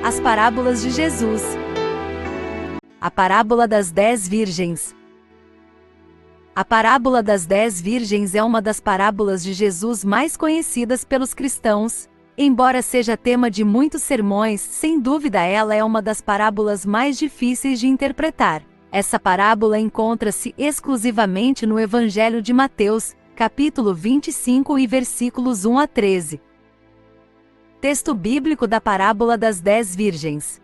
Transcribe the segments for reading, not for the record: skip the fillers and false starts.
As parábolas de Jesus. A parábola das 10 virgens. A parábola das 10 virgens é uma das parábolas de Jesus mais conhecidas pelos cristãos. Embora seja tema de muitos sermões, sem dúvida ela é uma das parábolas mais difíceis de interpretar. Essa parábola encontra-se exclusivamente no Evangelho de Mateus, capítulo 25 e versículos 1 a 13. Texto bíblico da parábola das 10 virgens.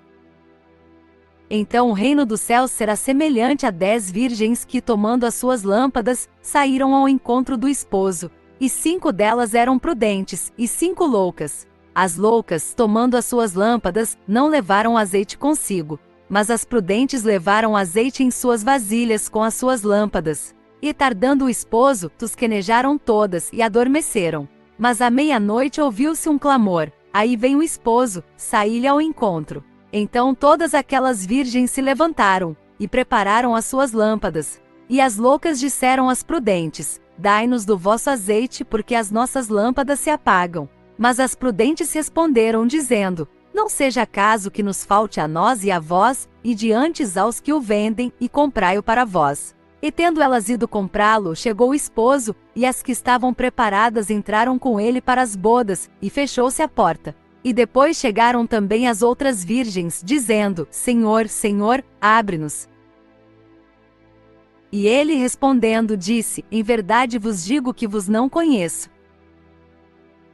Então o reino dos céus será semelhante a 10 virgens que, tomando as suas lâmpadas, saíram ao encontro do esposo. E 5 delas eram prudentes, e 5 loucas. As loucas, tomando as suas lâmpadas, não levaram azeite consigo, mas as prudentes levaram azeite em suas vasilhas com as suas lâmpadas. E tardando o esposo, tosquenejaram todas e adormeceram. Mas à meia-noite ouviu-se um clamor: aí vem o esposo, saí-lhe ao encontro. Então todas aquelas virgens se levantaram, e prepararam as suas lâmpadas. E as loucas disseram às prudentes: dai-nos do vosso azeite, porque as nossas lâmpadas se apagam. Mas as prudentes responderam, dizendo: não seja caso que nos falte a nós e a vós, e diante aos que o vendem, e comprai-o para vós. E tendo elas ido comprá-lo, chegou o esposo, e as que estavam preparadas entraram com ele para as bodas, e fechou-se a porta. E depois chegaram também as outras virgens, dizendo: Senhor, Senhor, abre-nos. E ele respondendo disse: em verdade vos digo que vos não conheço.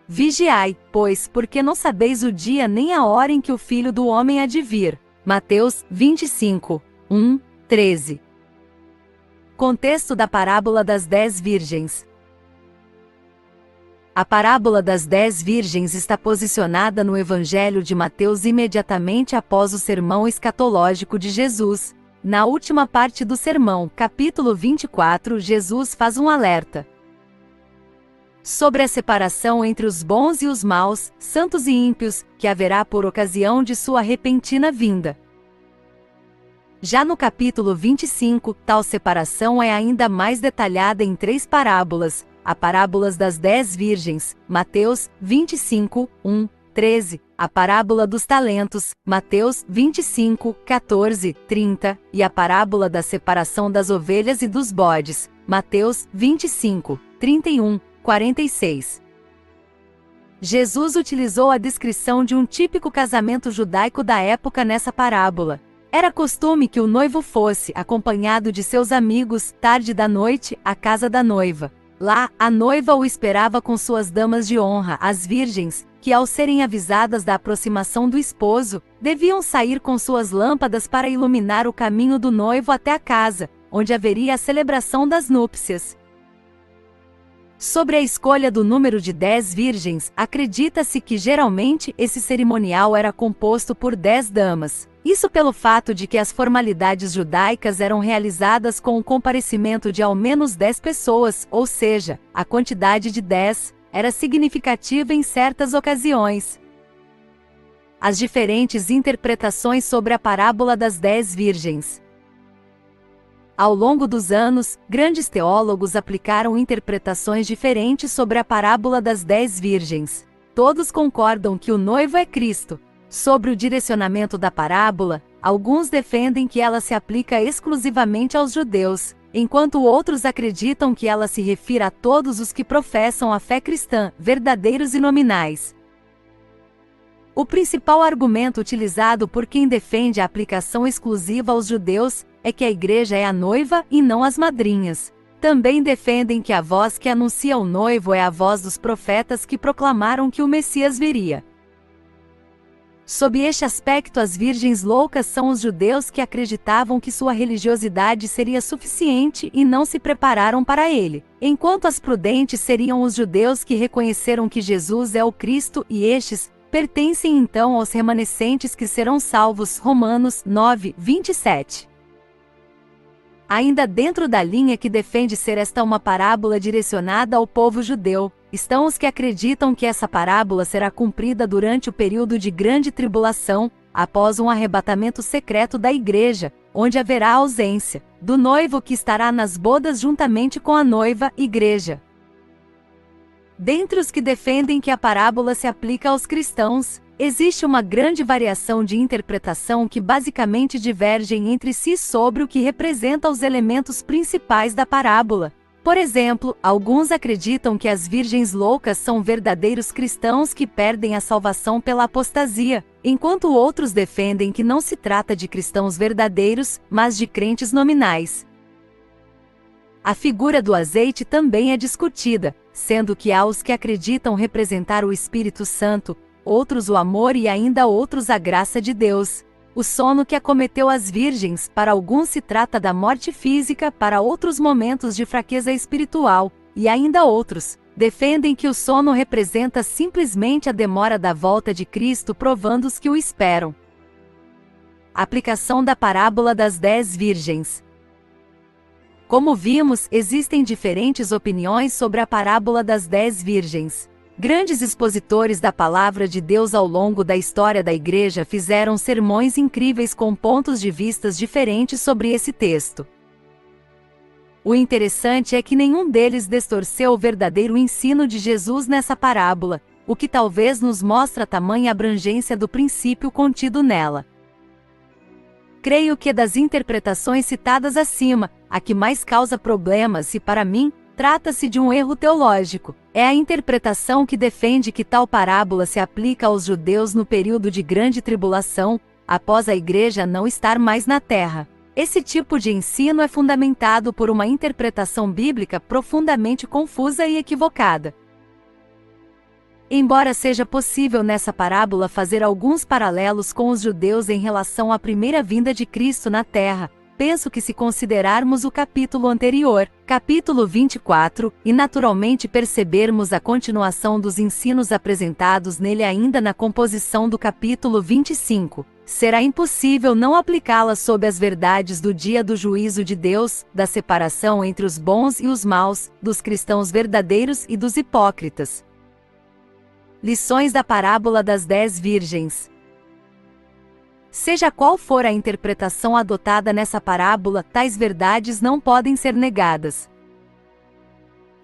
Vigiai, pois, porque não sabeis o dia nem a hora em que o Filho do Homem há de vir. Mateus 25, 1, 13. Contexto da parábola das 10 virgens. A parábola das 10 virgens está posicionada no Evangelho de Mateus imediatamente após o sermão escatológico de Jesus. Na última parte do sermão, capítulo 24, Jesus faz um alerta sobre a separação entre os bons e os maus, santos e ímpios, que haverá por ocasião de sua repentina vinda. Já no capítulo 25, tal separação é ainda mais detalhada em 3 parábolas, a parábola das 10 virgens, Mateus 25, 1, 13, a parábola dos talentos, Mateus 25, 14, 30, e a parábola da separação das ovelhas e dos bodes, Mateus 25, 31, 46. Jesus utilizou a descrição de um típico casamento judaico da época nessa parábola. Era costume que o noivo fosse, acompanhado de seus amigos, tarde da noite, à casa da noiva. Lá, a noiva o esperava com suas damas de honra, as virgens, que ao serem avisadas da aproximação do esposo, deviam sair com suas lâmpadas para iluminar o caminho do noivo até a casa, onde haveria a celebração das núpcias. Sobre a escolha do número de 10 virgens, acredita-se que geralmente esse cerimonial era composto por 10 damas. Isso pelo fato de que as formalidades judaicas eram realizadas com o comparecimento de ao menos 10 pessoas, ou seja, a quantidade de 10 era significativa em certas ocasiões. As diferentes interpretações sobre a parábola das 10 virgens. Ao longo dos anos, grandes teólogos aplicaram interpretações diferentes sobre a parábola das 10 virgens. Todos concordam que o noivo é Cristo. Sobre o direcionamento da parábola, alguns defendem que ela se aplica exclusivamente aos judeus, enquanto outros acreditam que ela se refira a todos os que professam a fé cristã, verdadeiros e nominais. O principal argumento utilizado por quem defende a aplicação exclusiva aos judeus é que a igreja é a noiva e não as madrinhas. Também defendem que a voz que anuncia o noivo é a voz dos profetas que proclamaram que o Messias viria. Sob este aspecto, as virgens loucas são os judeus que acreditavam que sua religiosidade seria suficiente e não se prepararam para ele, enquanto as prudentes seriam os judeus que reconheceram que Jesus é o Cristo e estes pertencem então aos remanescentes que serão salvos. Romanos 9, 27. Ainda dentro da linha que defende ser esta uma parábola direcionada ao povo judeu, estão os que acreditam que essa parábola será cumprida durante o período de grande tribulação, após um arrebatamento secreto da igreja, onde haverá a ausência do noivo que estará nas bodas juntamente com a noiva, igreja. Dentre os que defendem que a parábola se aplica aos cristãos, Existe uma grande variação de interpretação que basicamente divergem entre si sobre o que representa os elementos principais da parábola. Por exemplo, alguns acreditam que as virgens loucas são verdadeiros cristãos que perdem a salvação pela apostasia, enquanto outros defendem que não se trata de cristãos verdadeiros, mas de crentes nominais. A figura do azeite também é discutida, sendo que há os que acreditam representar o Espírito Santo, outros o amor e ainda outros a graça de Deus. O sono que acometeu as virgens, para alguns se trata da morte física, para outros momentos de fraqueza espiritual, e ainda outros defendem que o sono representa simplesmente a demora da volta de Cristo, provando os que o esperam. Aplicação da parábola das 10 virgens. Como vimos, existem diferentes opiniões sobre a parábola das 10 virgens. Grandes expositores da palavra de Deus ao longo da história da Igreja fizeram sermões incríveis com pontos de vistas diferentes sobre esse texto. O interessante é que nenhum deles distorceu o verdadeiro ensino de Jesus nessa parábola, o que talvez nos mostra a tamanha abrangência do princípio contido nela. Creio que das interpretações citadas acima, a que mais causa problemas e, para mim, trata-se de um erro teológico. É a interpretação que defende que tal parábola se aplica aos judeus no período de grande tribulação, após a Igreja não estar mais na terra. Esse tipo de ensino é fundamentado por uma interpretação bíblica profundamente confusa e equivocada. Embora seja possível nessa parábola fazer alguns paralelos com os judeus em relação à primeira vinda de Cristo na terra, penso que se considerarmos o capítulo anterior, capítulo 24, e naturalmente percebermos a continuação dos ensinos apresentados nele ainda na composição do capítulo 25, será impossível não aplicá-la sob as verdades do dia do juízo de Deus, da separação entre os bons e os maus, dos cristãos verdadeiros e dos hipócritas. Lições da parábola das 10 virgens. Seja qual for a interpretação adotada nessa parábola, tais verdades não podem ser negadas.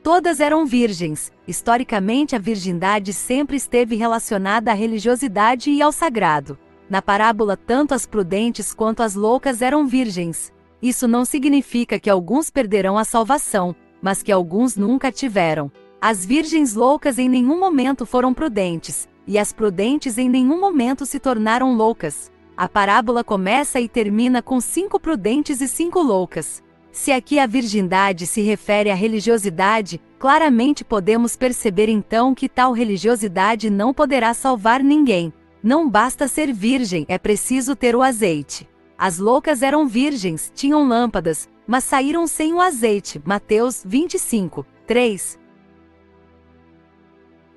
Todas eram virgens. Historicamente, a virgindade sempre esteve relacionada à religiosidade e ao sagrado. Na parábola, tanto as prudentes quanto as loucas eram virgens. Isso não significa que alguns perderão a salvação, mas que alguns nunca tiveram. As virgens loucas em nenhum momento foram prudentes, e as prudentes em nenhum momento se tornaram loucas. A parábola começa e termina com 5 prudentes e 5 loucas. Se aqui a virgindade se refere à religiosidade, claramente podemos perceber então que tal religiosidade não poderá salvar ninguém. Não basta ser virgem, é preciso ter o azeite. As loucas eram virgens, tinham lâmpadas, mas saíram sem o azeite. Mateus 25, 3.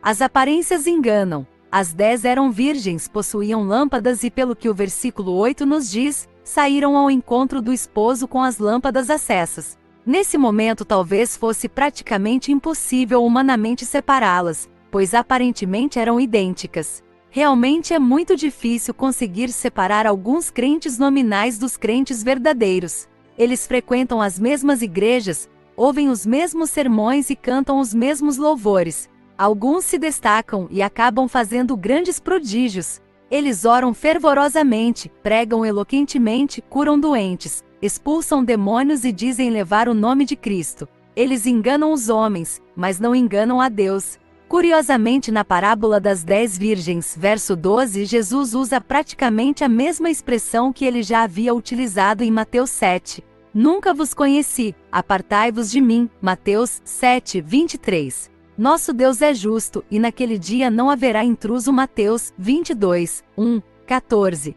As aparências enganam. As 10 eram virgens, possuíam lâmpadas e, pelo que o versículo 8 nos diz, saíram ao encontro do esposo com as lâmpadas acesas. Nesse momento talvez fosse praticamente impossível humanamente separá-las, pois aparentemente eram idênticas. Realmente é muito difícil conseguir separar alguns crentes nominais dos crentes verdadeiros. Eles frequentam as mesmas igrejas, ouvem os mesmos sermões e cantam os mesmos louvores. Alguns se destacam e acabam fazendo grandes prodígios. Eles oram fervorosamente, pregam eloquentemente, curam doentes, expulsam demônios e dizem levar o nome de Cristo. Eles enganam os homens, mas não enganam a Deus. Curiosamente, na parábola das 10 virgens, verso 12, Jesus usa praticamente a mesma expressão que ele já havia utilizado em Mateus 7. Nunca vos conheci, apartai-vos de mim. Mateus 7, 23. Nosso Deus é justo, e naquele dia não haverá intruso. Mateus 22, 1, 14.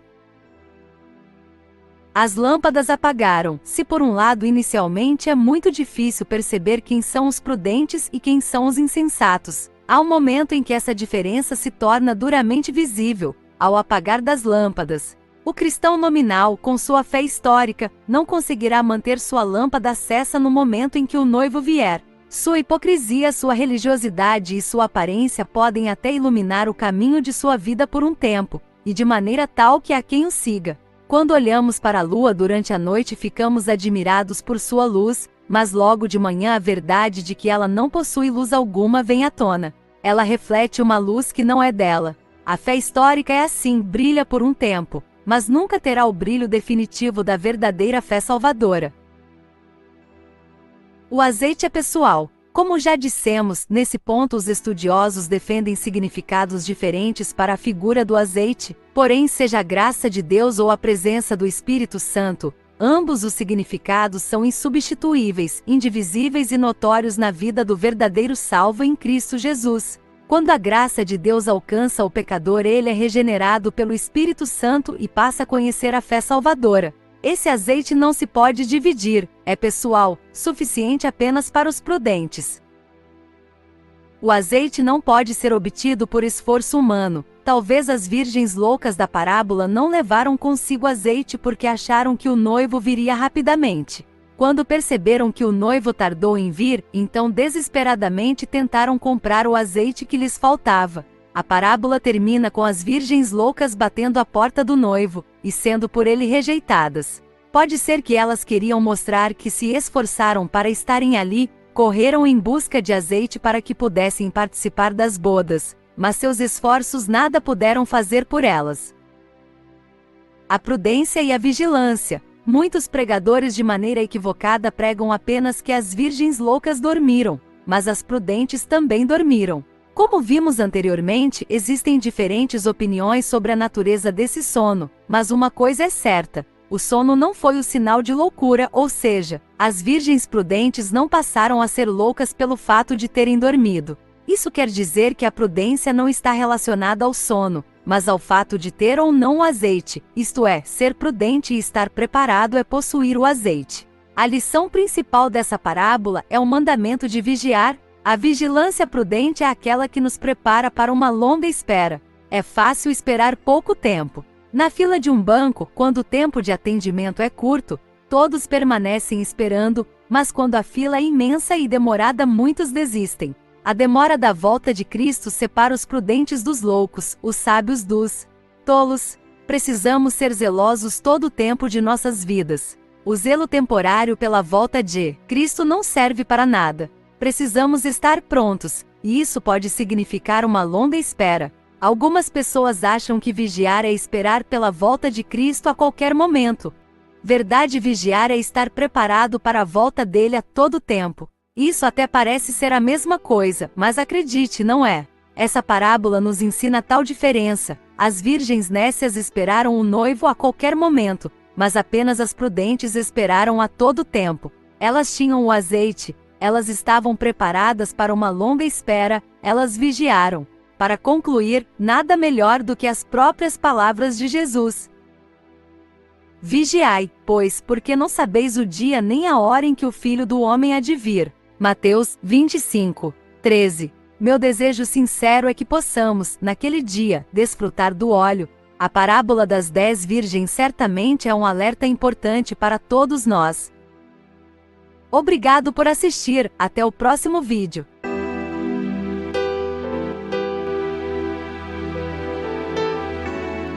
As lâmpadas apagaram. Se por um lado inicialmente é muito difícil perceber quem são os prudentes e quem são os insensatos, há um momento em que essa diferença se torna duramente visível, ao apagar das lâmpadas. O cristão nominal, com sua fé histórica, não conseguirá manter sua lâmpada acesa no momento em que o noivo vier. Sua hipocrisia, sua religiosidade e sua aparência podem até iluminar o caminho de sua vida por um tempo, e de maneira tal que há quem o siga. Quando olhamos para a lua durante a noite, ficamos admirados por sua luz, mas logo de manhã a verdade de que ela não possui luz alguma vem à tona. Ela reflete uma luz que não é dela. A fé histórica é assim, brilha por um tempo, mas nunca terá o brilho definitivo da verdadeira fé salvadora. O azeite é pessoal. Como já dissemos, nesse ponto os estudiosos defendem significados diferentes para a figura do azeite, porém seja a graça de Deus ou a presença do Espírito Santo, ambos os significados são insubstituíveis, indivisíveis e notórios na vida do verdadeiro salvo em Cristo Jesus. Quando a graça de Deus alcança o pecador, ele é regenerado pelo Espírito Santo e passa a conhecer a fé salvadora. Esse azeite não se pode dividir, é pessoal, suficiente apenas para os prudentes. O azeite não pode ser obtido por esforço humano. Talvez as virgens loucas da parábola não levaram consigo azeite porque acharam que o noivo viria rapidamente. Quando perceberam que o noivo tardou em vir, então desesperadamente tentaram comprar o azeite que lhes faltava. A parábola termina com as virgens loucas batendo à porta do noivo, e sendo por ele rejeitadas. Pode ser que elas queriam mostrar que se esforçaram para estarem ali, correram em busca de azeite para que pudessem participar das bodas, mas seus esforços nada puderam fazer por elas. A prudência e a vigilância. Muitos pregadores de maneira equivocada pregam apenas que as virgens loucas dormiram, mas as prudentes também dormiram. Como vimos anteriormente, existem diferentes opiniões sobre a natureza desse sono, mas uma coisa é certa: o sono não foi o sinal de loucura, ou seja, as virgens prudentes não passaram a ser loucas pelo fato de terem dormido. Isso quer dizer que a prudência não está relacionada ao sono, mas ao fato de ter ou não o azeite, isto é, ser prudente e estar preparado é possuir o azeite. A lição principal dessa parábola é o mandamento de vigiar. A vigilância prudente é aquela que nos prepara para uma longa espera. É fácil esperar pouco tempo. Na fila de um banco, quando o tempo de atendimento é curto, todos permanecem esperando, mas quando a fila é imensa e demorada, muitos desistem. A demora da volta de Cristo separa os prudentes dos loucos, os sábios dos tolos. Precisamos ser zelosos todo o tempo de nossas vidas. O zelo temporário pela volta de Cristo não serve para nada. Precisamos estar prontos, e isso pode significar uma longa espera. Algumas pessoas acham que vigiar é esperar pela volta de Cristo a qualquer momento. Verdade, vigiar é estar preparado para a volta dele a todo tempo. Isso até parece ser a mesma coisa, mas acredite, não é. Essa parábola nos ensina tal diferença. As virgens nécias esperaram o noivo a qualquer momento, mas apenas as prudentes esperaram a todo tempo. Elas tinham o azeite. Elas estavam preparadas para uma longa espera, elas vigiaram. Para concluir, nada melhor do que as próprias palavras de Jesus. Vigiai, pois, porque não sabeis o dia nem a hora em que o Filho do Homem há de vir. Mateus 25:13. Meu desejo sincero é que possamos, naquele dia, desfrutar do óleo. A parábola das 10 virgens certamente é um alerta importante para todos nós. Obrigado por assistir, até o próximo vídeo.